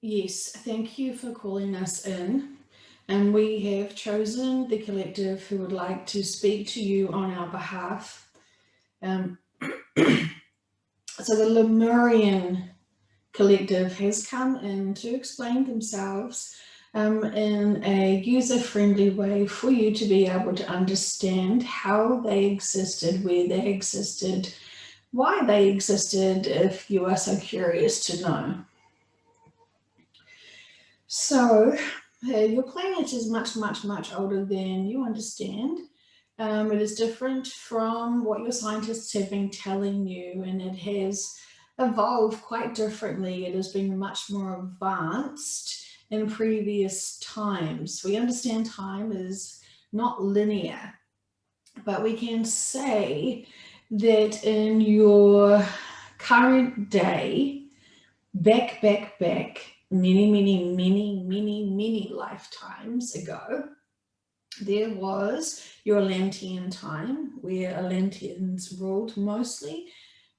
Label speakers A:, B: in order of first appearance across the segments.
A: Yes, thank you for calling us in. And we have chosen the collective who would like to speak to you on our behalf. Um, so the Lemurian collective has come in to explain themselves in a user-friendly way for you to be able to understand how they existed, where they existed, why they existed, if you are so curious to know. So, your planet is much, much, much older than you understand. It is different from what your scientists have been telling you, and it has evolved quite differently. It has been much more advanced in previous times. We understand time is not linear, but we can say that in your current day, back, many lifetimes ago, there was your Atlantean time, where Atlanteans ruled mostly,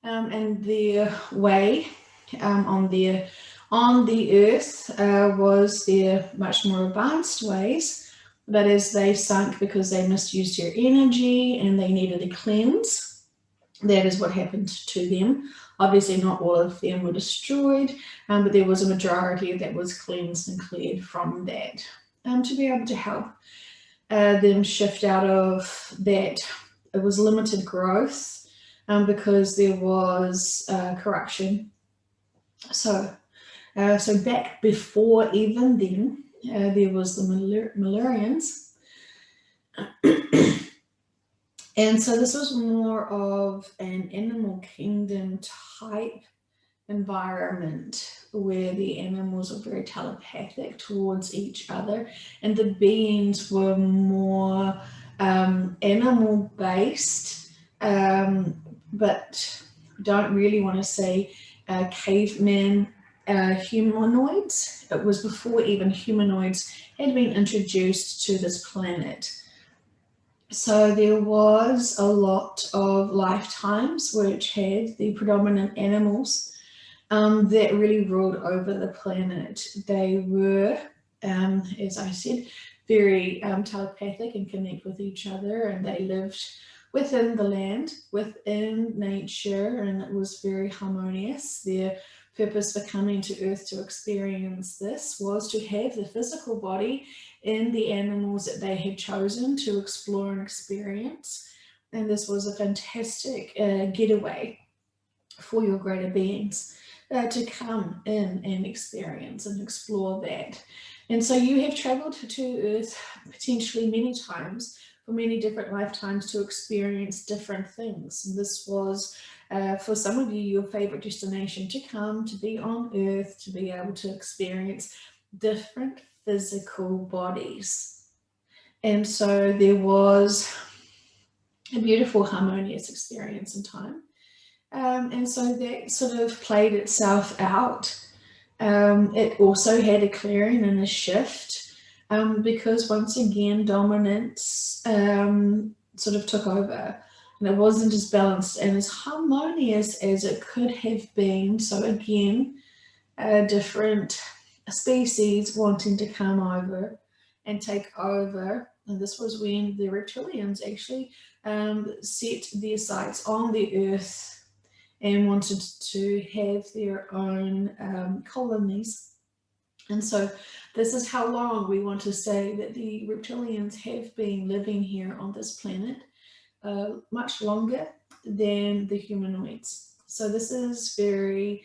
A: and their way on the earth was their much more advanced ways. But as they sunk because they misused their energy and they needed a cleanse, that is what happened to them. Obviously, not all of them were destroyed, but there was a majority that was cleansed and cleared from that to be able to help them shift out of that. It was limited growth because there was corruption. So back before even then, there was the Malurians. And so this was more of an animal kingdom type environment where the animals were very telepathic towards each other, and the beings were more animal based, but don't really want to say caveman humanoids. It was before even humanoids had been introduced to this planet. So there was a lot of lifetimes which had the predominant animals that really ruled over the planet. They were, as I said, very telepathic and connect with each other, and they lived within the land, within nature, and it was very harmonious. Their purpose for coming to Earth to experience this was to have the physical body in the animals that they had chosen to explore and experience. And this was a fantastic getaway for your greater beings to come in and experience and explore that. And so you have traveled to Earth potentially many times for many different lifetimes to experience different things. And this was, for some of you, your favorite destination to come, to be on Earth, to be able to experience different physical bodies. And so there was a beautiful, harmonious experience in time. And so that sort of played itself out. It also had a clearing and a shift because once again dominance sort of took over, and it wasn't as balanced and as harmonious as it could have been. So again, different species wanting to come over and take over. And this was when the reptilians actually set their sights on the earth and wanted to have their own colonies. And so this is how long we want to say that the reptilians have been living here on this planet, much longer than the humanoids. So this is very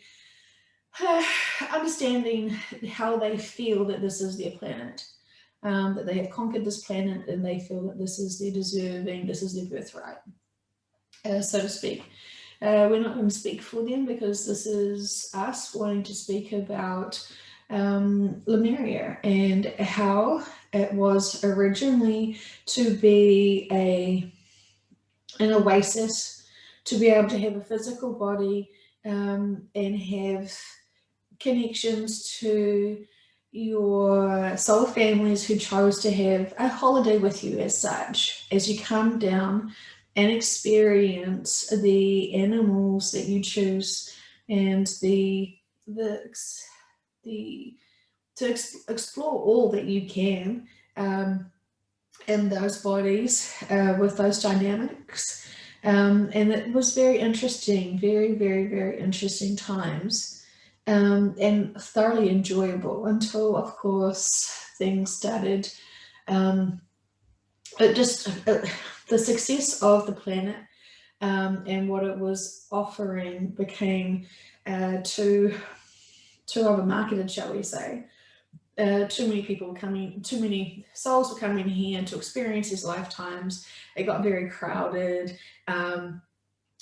A: understanding how they feel that this is their planet, that they have conquered this planet and they feel that this is their deserving, this is their birthright, so to speak. We're not going to speak for them because this is us wanting to speak about Lemuria and how it was originally to be an oasis, to be able to have a physical body and have connections to your soul families who chose to have a holiday with you as such, as you come down and experience the animals that you choose and the to explore all that you can in those bodies with those dynamics. And it was very interesting, very, very, very interesting times, and thoroughly enjoyable until, of course, things started. The success of the planet and what it was offering became too overmarketed, shall we say. Too many people were coming, too many souls were coming here to experience these lifetimes. It got very crowded, and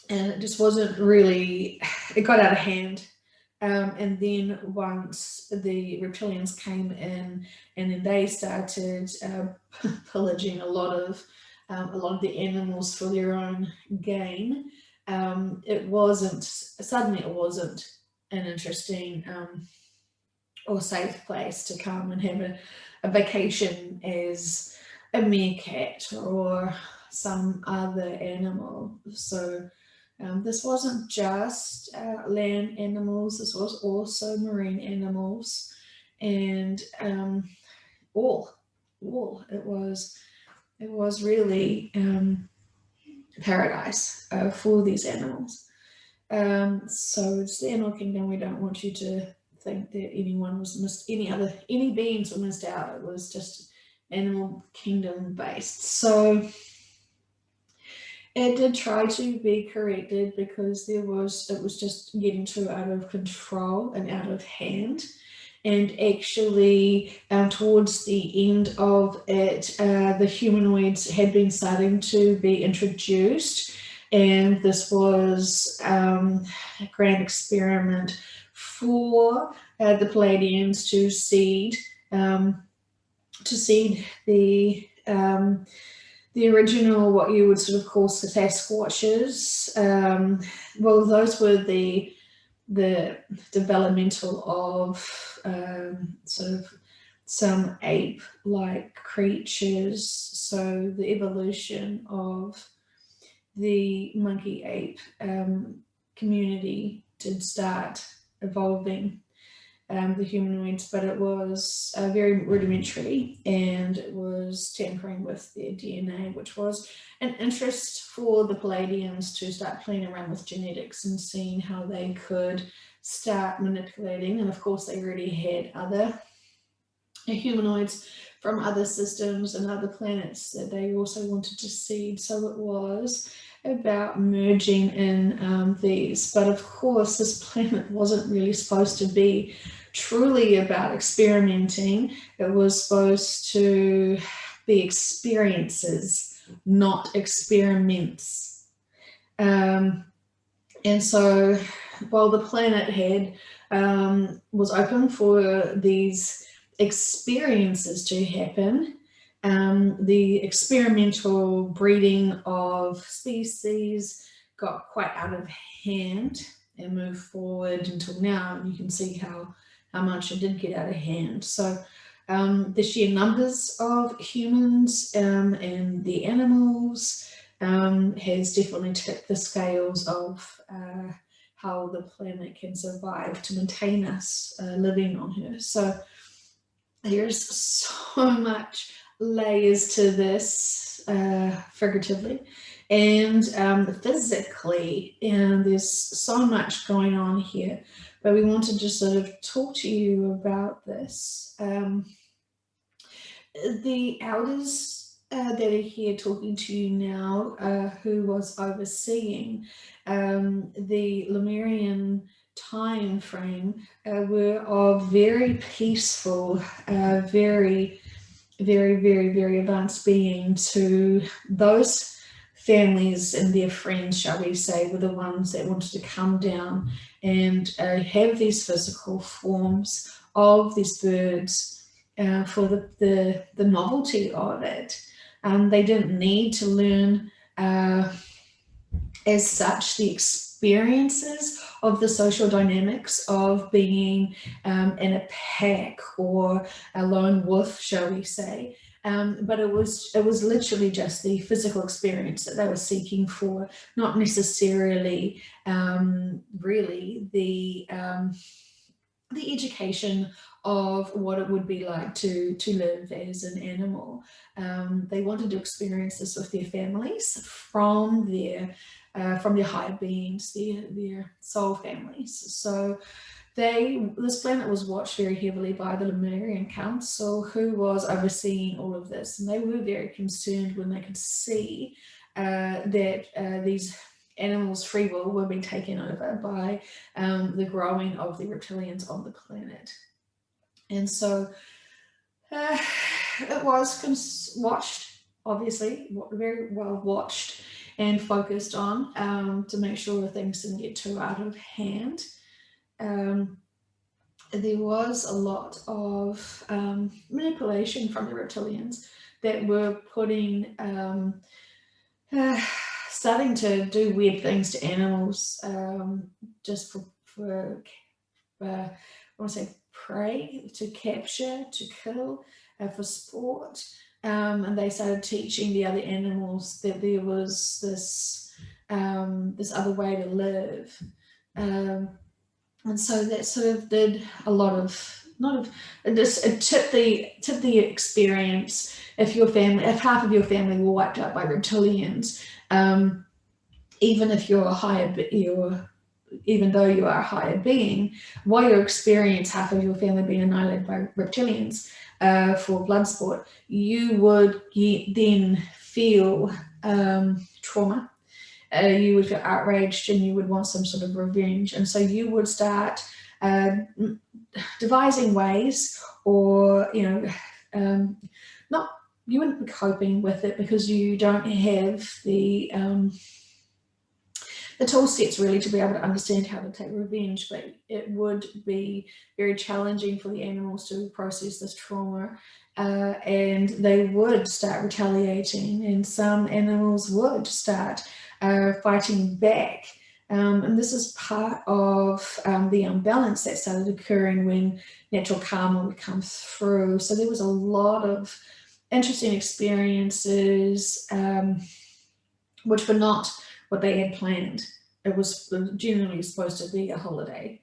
A: it just wasn't really, it got out of hand. And then once the reptilians came in, and then they started pillaging a lot of the animals for their own gain. It wasn't an interesting or safe place to come and have a vacation as a meerkat or some other animal. So this wasn't just land animals, this was also marine animals, and all. It was really paradise for these animals. So it's the Animal Kingdom. We don't want you to think that anyone was missed, any beings were missed out. It was just Animal Kingdom based. So it did try to be corrected because it was just getting too out of control and out of hand. And actually, towards the end of it, the humanoids had been starting to be introduced, and this was a grand experiment for the Pleiadians to seed the original, what you would sort of call Sasquatches. Well, those were the developmental of sort of some ape-like creatures. So the evolution of the monkey ape community did start evolving the humanoids, but it was very rudimentary, and it was tampering with their DNA, which was an interest for the Pleiadians to start playing around with genetics and seeing how they could start manipulating. And of course, they already had other humanoids from other systems and other planets that they also wanted to seed. So it was about merging in these. But of course, this planet wasn't really supposed to be truly about experimenting. It was supposed to be experiences, not experiments. And so while the planet was open for these experiences to happen, the experimental breeding of species got quite out of hand and moved forward until now. You can see how much it did get out of hand. So the sheer numbers of humans and the animals has definitely tipped the scales of how the planet can survive to maintain us living on her. So there's so much layers to this, figuratively and physically, and there's so much going on here, but we want to just sort of talk to you about this. The elders that are here talking to you now, who was overseeing the Lemurian time frame, were of very peaceful, very, very, very, very advanced being. To those families and their friends, shall we say, were the ones that wanted to come down and have these physical forms of these birds for the novelty of it. They didn't need to learn as such the experiences of the social dynamics of being in a pack or a lone wolf, shall we say. But it was literally just the physical experience that they were seeking for, not necessarily really the the education of what it would be like to live as an animal. They wanted to experience this with their families from their higher beings, their soul families. So this planet was watched very heavily by the Lemurian Council, who was overseeing all of this, and they were very concerned when they could see that these animals' free will were being taken over by the growing of the reptilians on the planet. And so it was watched, obviously, very well watched and focused on to make sure things didn't get too out of hand. There was a lot of manipulation from the reptilians that were putting, starting to do weird things to animals just for I want to say prey, to capture, to kill, for sport. And they started teaching the other animals that there was this other way to live. And so that sort of did a lot of, it tipped the experience. If half of your family were wiped out by reptilians, even if even though you are a higher being, while you experience half of your family being annihilated by reptilians for blood sport, you would then feel trauma. You would feel outraged and you would want some sort of revenge. And so you would start devising ways, or, you wouldn't be coping with it because you don't have the tool sets really to be able to understand how to take revenge, but it would be very challenging for the animals to process this trauma, and they would start retaliating, and some animals would start fighting back. And this is part of the imbalance that started occurring when natural karma would come through. So there was a lot of interesting experiences which were not what they had planned. It was genuinely supposed to be a holiday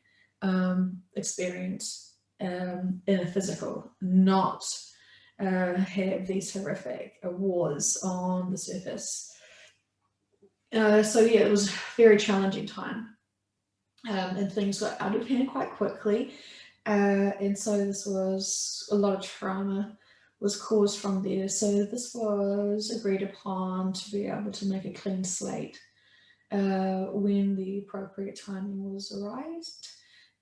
A: experience in a physical, not have these horrific wars on the surface. So yeah, it was a very challenging time, and things got out of hand quite quickly. And so this was a lot of trauma was caused from there. So this was agreed upon to be able to make a clean slate when the appropriate timing was arrived.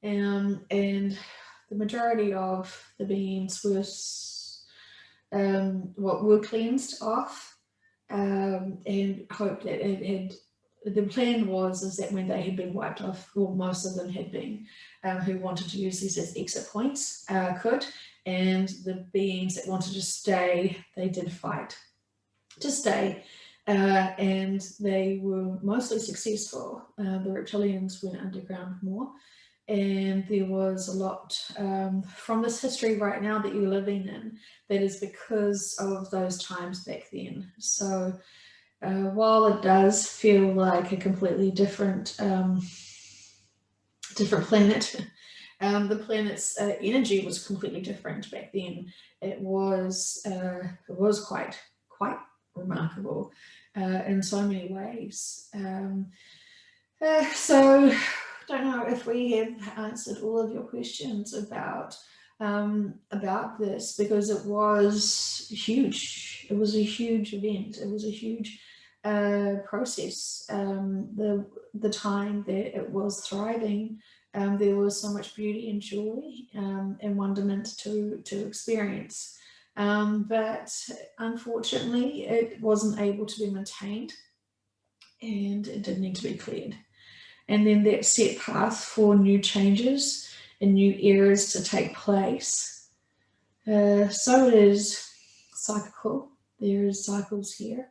A: And the majority of the beings were cleansed off, and hoped that the plan is that when they had been wiped off, well, most of them had been, who wanted to use these as exit points could, and the beings that wanted to stay, they did fight to stay, and they were mostly successful. The reptilians went underground more, and there was a lot from this history right now that you're living in that is because of those times back then. So while it does feel like a completely different planet, the planet's energy was completely different back then. It was quite remarkable in so many ways. So I don't know if we have answered all of your questions about this, because it was huge. It was a huge event. It was a huge process. The time that it was thriving, there was so much beauty and joy and wonderment to experience. But unfortunately, it wasn't able to be maintained, and it did need to be cleared. And then that set path for new changes and new eras to take place. So it is cyclical. There is cycles here.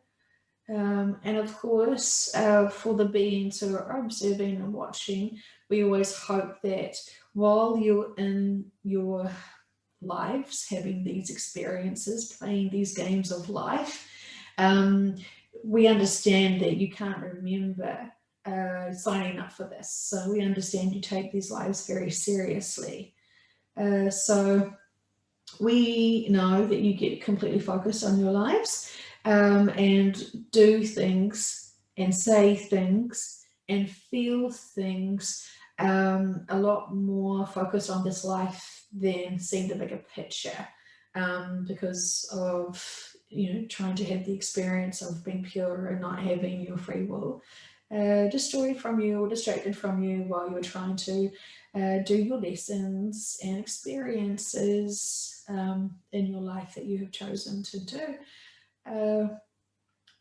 A: And of course, for the beings who are observing and watching, we always hope that while you're in your lives, having these experiences, playing these games of life, we understand that you can't remember signing up for this. So we understand you take these lives very seriously. So we know that you get completely focused on your lives, and do things and say things and feel things a lot more focused on this life than seeing the bigger picture, because of trying to have the experience of being pure and not having your free will destroyed from you or distracted from you while you're trying to do your lessons and experiences in your life that you have chosen to do.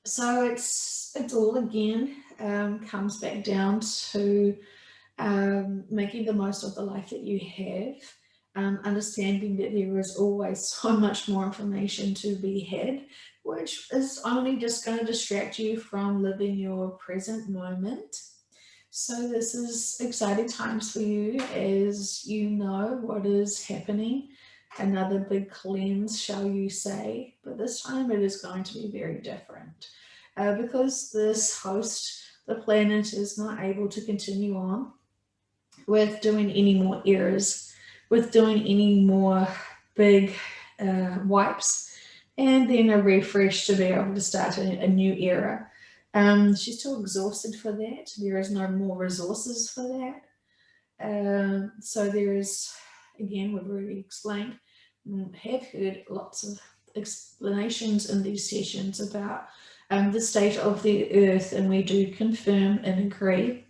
A: So it's all again comes back down to making the most of the life that you have, understanding that there is always so much more information to be had, which is only just going to distract you from living your present moment. So this is exciting times for you as you know what is happening. Another big cleanse, shall you say, but this time it is going to be very different because this host, the planet, is not able to continue on with doing any more errors, with doing any more big wipes, and then a refresh to be able to start a new era. She's too exhausted for that. There is no more resources for that. So there is, again, we've already explained, have heard lots of explanations in these sessions about the state of the earth, and we do confirm and agree.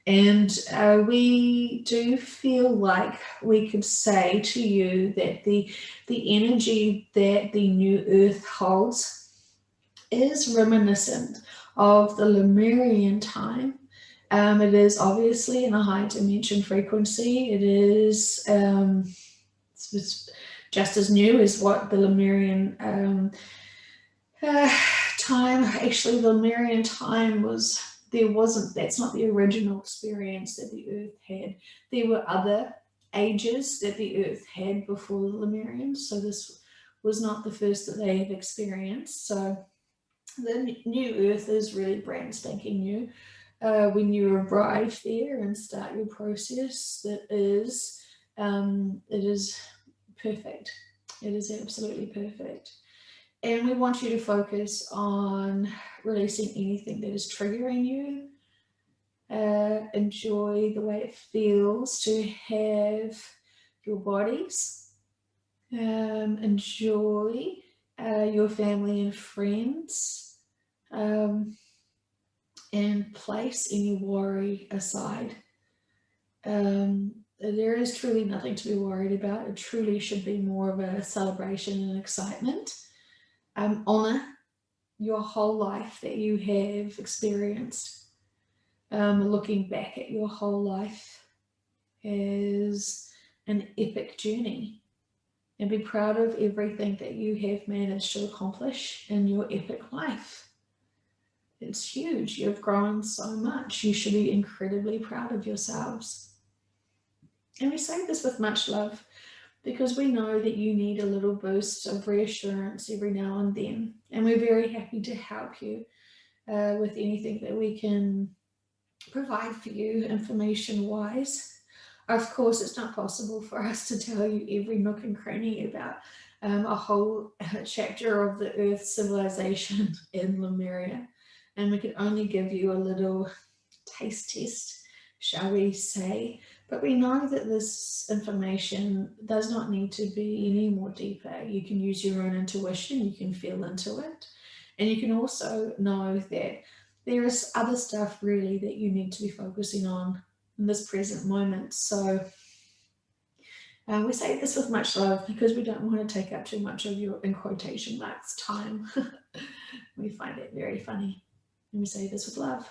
A: And we do feel like we could say to you that the energy that the new earth holds is reminiscent of the Lemurian time. It is obviously in a high dimension frequency. It is it's just as new as what the Lemurian time. Actually, the Lemurian time was, that's not the original experience that the earth had. There were other ages that the earth had before the Lemurians, so this was not the first that they have experienced. So the new earth is really brand spanking new. When you arrive there and start your process, it is perfect. It is absolutely perfect. And we want you to focus on releasing anything that is triggering you. Enjoy the way it feels to have your bodies. Enjoy your family and friends. And place any worry aside. There is truly nothing to be worried about. It truly should be more of a celebration and excitement. Honor your whole life that you have experienced. Looking back at your whole life as an epic journey, and be proud of everything that you have managed to accomplish in your epic life. It's huge. You've grown so much. You should be incredibly proud of yourselves. And we say this with much love, because we know that you need a little boost of reassurance every now and then. And we're very happy to help you with anything that we can provide for you information-wise. Of course, it's not possible for us to tell you every nook and cranny about a whole chapter of the Earth civilization in Lemuria. And we can only give you a little taste test, shall we say. But we know that this information does not need to be any more deeper. You can use your own intuition, you can feel into it. And you can also know that there is other stuff really that you need to be focusing on in this present moment. So we say this with much love because we don't want to take up too much of your, in quotation marks, time. We find it very funny. And we say this with love.